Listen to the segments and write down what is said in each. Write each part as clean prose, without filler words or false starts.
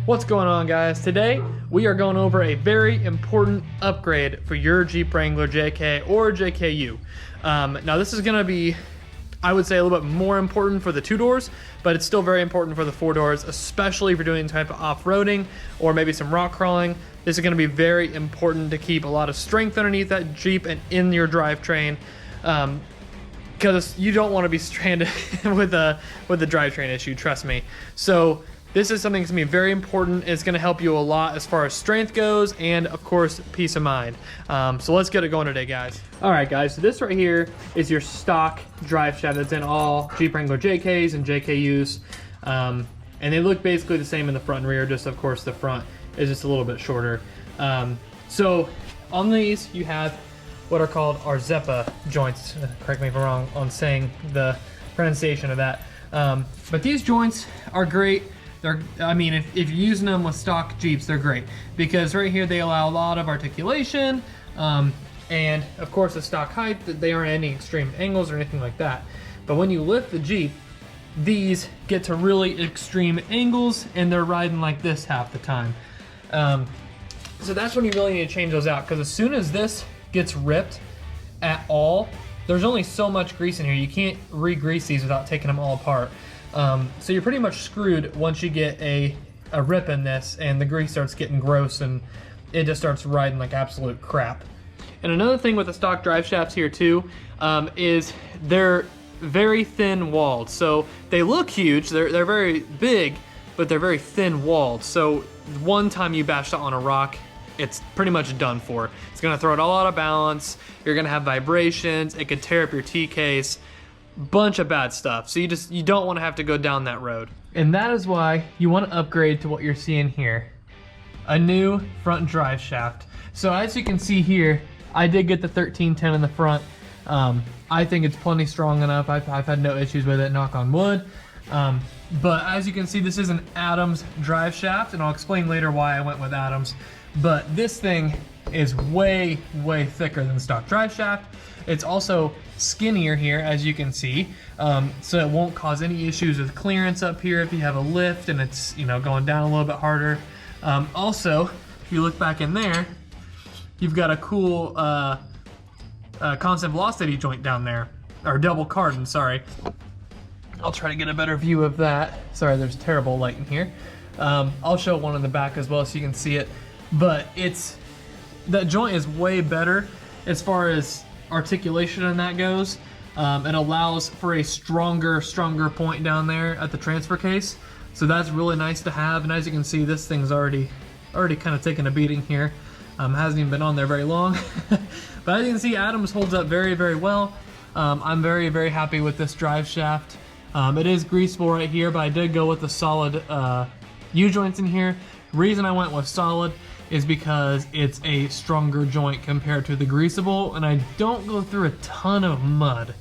What's going on, guys? Today we are going over a very important upgrade for your Jeep Wrangler JK or JKU. Now this is going to be, I would say, a little bit more important for the 2 doors, but it's still very important for the 4 doors, especially if you're doing type of off-roading or maybe some rock crawling. This is going to be very important to keep a lot of strength underneath that Jeep and in your drivetrain, because you don't want to be stranded with the drivetrain issue, trust me. So this is something that's going to be very important. It's going to help you a lot as far as strength goes and, of course, peace of mind. So let's get it going today, guys. All right, guys, so this right here is your stock drive shaft that's in all Jeep Wrangler JKs and JKUs. And they look basically the same in the front and rear, just, of course, the front is just a little bit shorter. So on these, you have what are called our Zeppa joints. Correct me if I'm wrong on saying the pronunciation of that. But these joints are great. I mean, if you're using them with stock Jeeps, they're great because right here they allow a lot of articulation, and of course the stock height, that they aren't any extreme angles or anything like that. But when you lift the Jeep, these get to really extreme angles and they're riding like this half the time. So that's when you really need to change those out, because as soon as this gets ripped at all, there's only so much grease in here. You can't re-grease these without taking them all apart. So you're pretty much screwed once you get a rip in this and the grease starts getting gross and it just starts riding like absolute crap. And another thing with the stock drive shafts here too, is they're very thin walled. So they look huge, they're very big, but they're very thin walled. So one time you bash that on a rock, it's pretty much done for. It's gonna throw it all out of balance. You're gonna have vibrations. It could tear up your T-case. Bunch of bad stuff. So you don't want to have to go down that road. And that is why you want to upgrade to what you're seeing here. A new front drive shaft. So as you can see here, I did get the 1310 in the front. I think it's plenty strong enough. I've had no issues with it, knock on wood. But as you can see, this is an Adams drive shaft, and I'll explain later why I went with Adams. But this thing is way, way thicker than the stock drive shaft. It's also skinnier here, as you can see, so it won't cause any issues with clearance up here if you have a lift and it's, you know, going down a little bit harder. Also, if you look back in there, you've got a cool constant velocity joint down there, or double cardan, sorry. I'll try to get a better view of that. Sorry, there's terrible light in here. I'll show one in the back as well so you can see it. But that joint is way better as far as articulation and that goes. It allows for a stronger point down there at the transfer case. So that's really nice to have. And as you can see, this thing's already kind of taken a beating here. Hasn't even been on there very long. But as you can see, Adams holds up very, very well. I'm very, very happy with this drive shaft. It is greasable right here, but I did go with the solid U-joints in here. Reason I went with solid is because it's a stronger joint compared to the greasable, and I don't go through a ton of mud,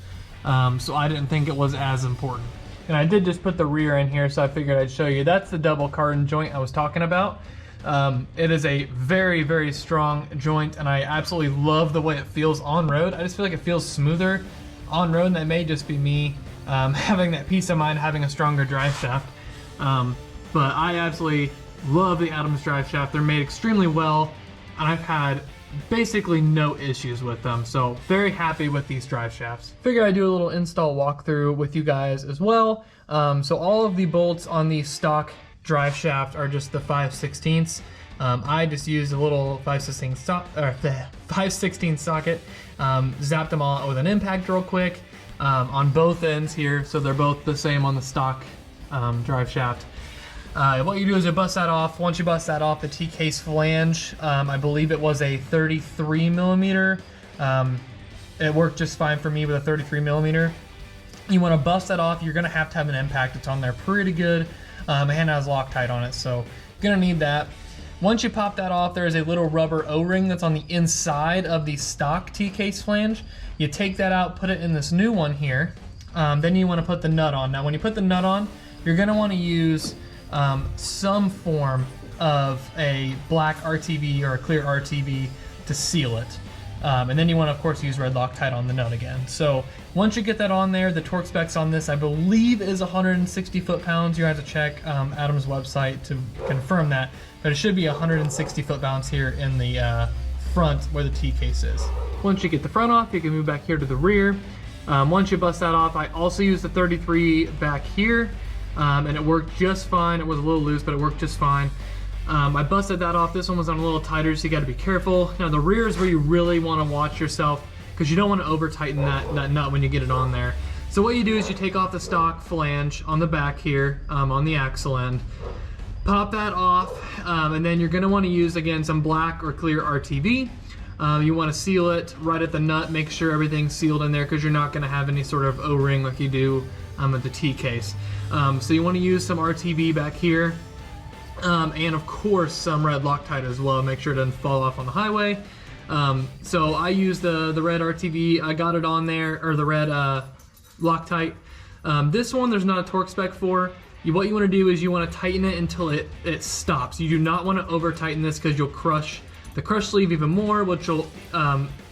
so I didn't think it was as important. And I did just put the rear in here, so I figured I'd show you. That's the double cardan joint I was talking about. It is a very, very strong joint, and I absolutely love the way it feels on road. I just feel like it feels smoother on road, and that may just be me having that peace of mind having a stronger drive shaft. But I absolutely love the Adams drive shaft. They're made extremely well, and I've had basically no issues with them. So very happy with these drive shafts. Figured I'd do a little install walkthrough with you guys as well. So all of the bolts on the stock drive shaft are just the 5/16. I just used a little 5/16 socket, zapped them all with an impact real quick on both ends here, so they're both the same on the stock drive shaft. What you do is you bust that off. Once you bust that off, the T-case flange, I believe it was a 33 millimeter. It worked just fine for me with a 33 millimeter. You want to bust that off. You're going to have an impact. It's on there pretty good. And it has Loctite on it, so you're going to need that. Once you pop that off, there is a little rubber O-ring that's on the inside of the stock T-case flange. You take that out, put it in this new one here. Then you want to put the nut on. Now, when you put the nut on, you're going to want to use some form of a black RTV or a clear RTV to seal it. And then you want to, of course, use red Loctite on the nut again. So Once you get that on there, the torque specs on this, I believe, is 160 foot-pounds. You have to check Adam's website to confirm that, but it should be 160 foot-pounds here in the front where the T-case is. Once you get the front off, you can move back here to the rear. Once you bust that off, I also used the 33 back here, and it worked just fine. It was a little loose, but it worked just fine. I busted that off. This one was on a little tighter, so you gotta be careful. Now the rear is where you really wanna watch yourself, because you don't want to over tighten that nut when you get it on there. So what you do is you take off the stock flange on the back here, on the axle end, pop that off, and then you're going to want to use, again, some black or clear RTV. You want to seal it right at the nut, make sure everything's sealed in there, because you're not going to have any sort of O-ring like you do at the T-case. So you want to use some RTV back here, and of course some red Loctite as well. Make sure it doesn't fall off on the highway. So I use the red RTV. I got it on there, or the red Loctite. This one there's not a torque spec for. What you want to do is you want to tighten it until it stops. You do not want to over tighten this, because you'll crush the crush sleeve even more, which will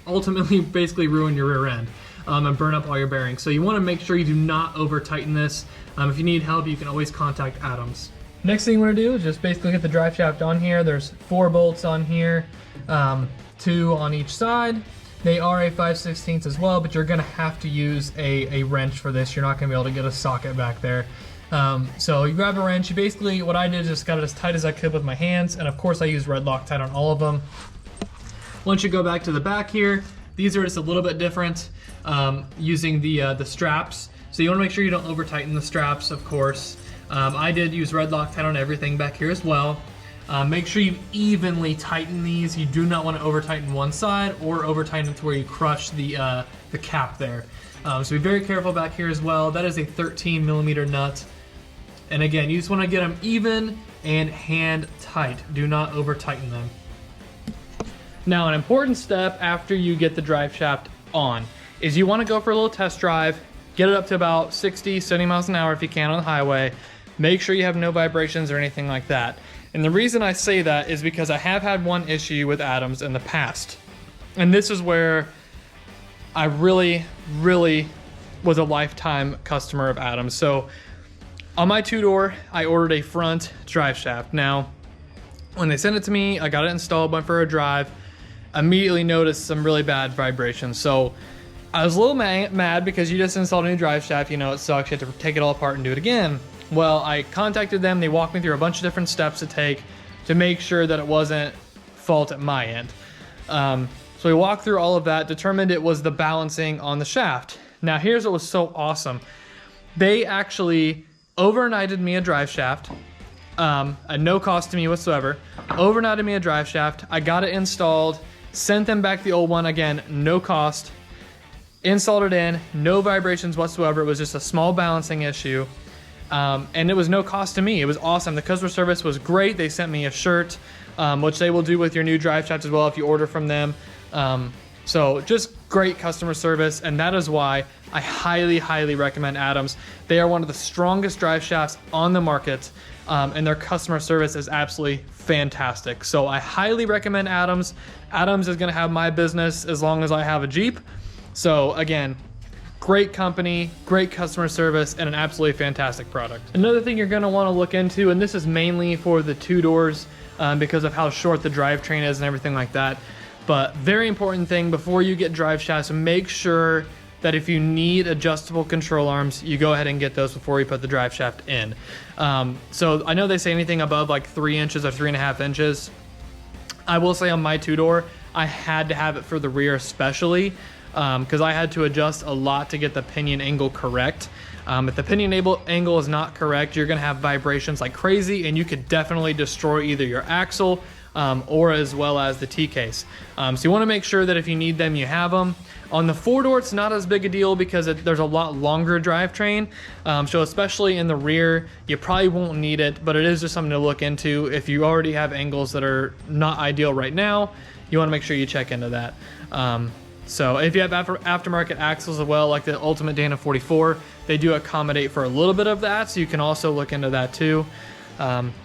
ultimately basically ruin your rear end and burn up all your bearings. So you want to make sure you do not over tighten this. If you need help, you can always contact Adams. Next thing you want to do is just basically get the drive shaft on here. There's 4 bolts on here. 2 on each side. They are a 5/16 as well, but you're gonna have to use a wrench for this. You're not gonna be able to get a socket back there. So you grab a wrench. You basically, what I did is just got it as tight as I could with my hands, and of course I used red Loctite on all of them. Once you go back to the back here, these are just a little bit different, using the straps. So you wanna make sure you don't over tighten the straps, of course. I did use red Loctite on everything back here as well. Make sure you evenly tighten these. You do not want to over tighten one side or over tighten it to where you crush the cap there. So be very careful back here as well. That is a 13 millimeter nut. And again, you just want to get them even and hand tight. Do not over tighten them. Now, an important step after you get the drive shaft on is you want to go for a little test drive, get it up to about 60, 70 miles an hour if you can on the highway. Make sure you have no vibrations or anything like that. And the reason I say that is because I have had one issue with Adams in the past. And this is where I really, really was a lifetime customer of Adams. So on my 2-door, I ordered a front drive shaft. Now, when they sent it to me, I got it installed, went for a drive, immediately noticed some really bad vibrations. So I was a little mad because you just installed a new drive shaft, you know, it sucks, you have to take it all apart and do it again. Well, I contacted them. They walked me through a bunch of different steps to take to make sure that it wasn't fault at my end. So we walked through all of that, determined it was the balancing on the shaft. Now here's what was so awesome. They actually overnighted me a drive shaft at no cost to me whatsoever. Overnighted me a drive shaft. I got it installed, sent them back the old one, again, no cost. Installed it in, no vibrations whatsoever. It was just a small balancing issue. And it was no cost to me. It was awesome. The customer service was great. They sent me a shirt, which they will do with your new drive shaft as well if you order from them. So just great customer service, and that is why I highly, highly recommend Adams. They are one of the strongest drive shafts on the market, and their customer service is absolutely fantastic. So I highly recommend Adams. Adams is gonna have my business as long as I have a Jeep. So again, great company, great customer service, and an absolutely fantastic product. Another thing you're gonna wanna look into, and this is mainly for the 2-doors because of how short the drivetrain is and everything like that, but very important thing before you get drive shafts, make sure that if you need adjustable control arms, you go ahead and get those before you put the drive shaft in. So I know they say anything above like 3 inches or 3.5 inches. I will say on my 2-door, I had to have it for the rear especially, because I had to adjust a lot to get the pinion angle correct. If the pinion angle is not correct, you're gonna have vibrations like crazy, and you could definitely destroy either your axle or as well as the T-case. So you wanna make sure that if you need them, you have them. On the 4-door, it's not as big a deal because there's a lot longer drivetrain. So especially in the rear, you probably won't need it, but it is just something to look into. If you already have angles that are not ideal right now, you wanna make sure you check into that. So if you have aftermarket axles as well, like the Ultimate Dana 44, they do accommodate for a little bit of that, so you can also look into that too.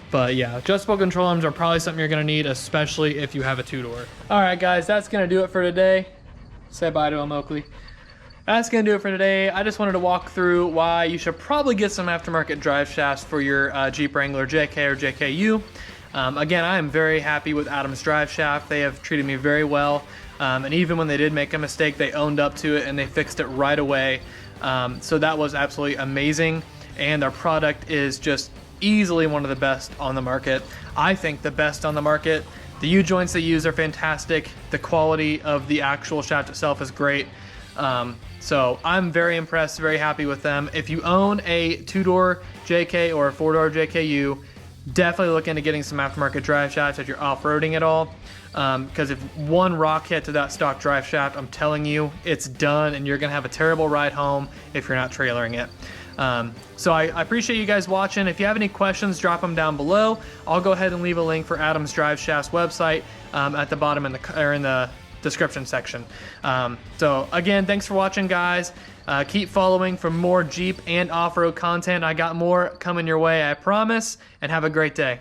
But yeah, adjustable control arms are probably something you're gonna need, especially if you have a 2-door. All right, guys, that's gonna do it for today. Say bye to him, Oakley. That's gonna do it for today. I just wanted to walk through why you should probably get some aftermarket drive shafts for your Jeep Wrangler JK or JKU. Again, I am very happy with Adam's drive shaft. They have treated me very well. And even when they did make a mistake, they owned up to it and they fixed it right away. So that was absolutely amazing. And our product is just easily one of the best on the market. I think the best on the market. The U-joints they use are fantastic. The quality of the actual shaft itself is great. So I'm very impressed, very happy with them. If you own a 2-door JK or a 4-door JKU, definitely look into getting some aftermarket drive shafts if you're off-roading at all. Because if one rock hit to that stock drive shaft, I'm telling you, it's done and you're gonna have a terrible ride home if you're not trailering it. So I appreciate you guys watching. If you have any questions, drop them down below. I'll go ahead and leave a link for Adam's Driveshafts website at the bottom in the description section. So again, thanks for watching, guys. Keep following for more Jeep and off-road content. I got more coming your way, I promise, and have a great day.